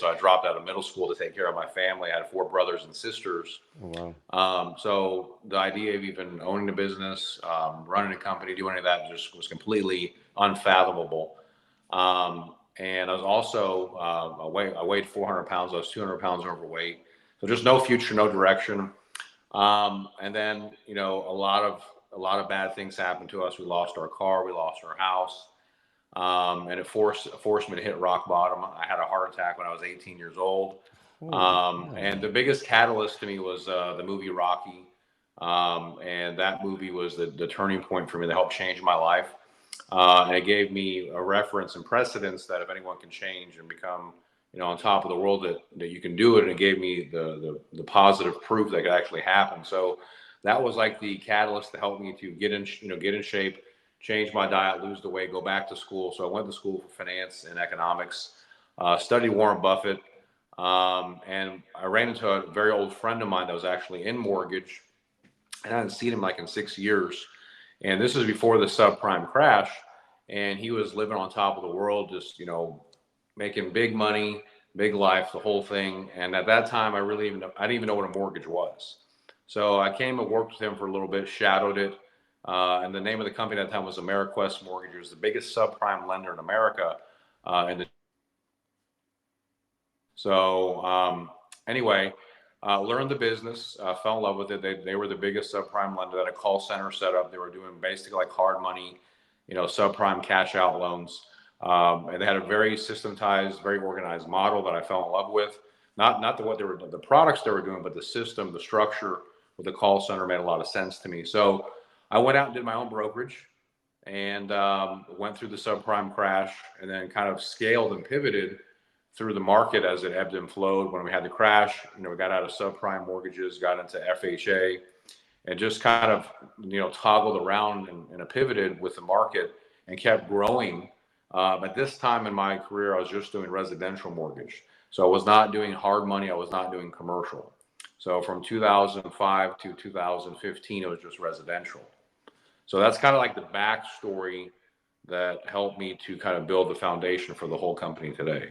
So I dropped out of middle school to take care of my family. I had 4 brothers and sisters. Oh, wow. So the idea of even owning a business, running a company, doing any of that just was completely unfathomable. And I was also, I weighed 400 pounds. I was 200 pounds overweight. So just no future, no direction. And then, a lot of bad things happened to us. We lost our car, we lost our house. And it forced me to hit rock bottom. I had a heart attack when I was 18 years old. Holy And cow. the biggest catalyst to me was the movie Rocky. And that movie was the turning point for me that helped change my life. And it gave me a reference and precedence that if anyone can change and become, on top of the world, that you can do it. And it gave me the positive proof that could actually happen. So that was like the catalyst to help me to get in shape, change my diet, lose the weight, go back to school. So I went to school for finance and economics, studied Warren Buffett. And I ran into a very old friend of mine that was actually in mortgage, and I hadn't seen him like in 6 years. And this is before the subprime crash. And he was living on top of the world, just, making big money, big life, the whole thing. And at that time, I didn't even know what a mortgage was. So I came and worked with him for a little bit, shadowed it. And the name of the company at that time was AmeriQuest Mortgage. It was the biggest subprime lender in America. And so anyway, learned the business, fell in love with it. They were the biggest subprime lender. That a call center set up. They were doing basically like hard money, subprime cash out loans. And they had a very systematized, very organized model that I fell in love with. Not the products they were doing, but the system, the structure with the call center made a lot of sense to me. So I went out and did my own brokerage, and went through the subprime crash, and then kind of scaled and pivoted through the market as it ebbed and flowed. When we had the crash, we got out of subprime mortgages, got into FHA, and just kind of, toggled around and pivoted with the market and kept growing. At this time in my career, I was just doing residential mortgage. So I was not doing hard money. I was not doing commercial. So from 2005 to 2015, it was just residential. So that's kind of like the backstory that helped me to kind of build the foundation for the whole company today.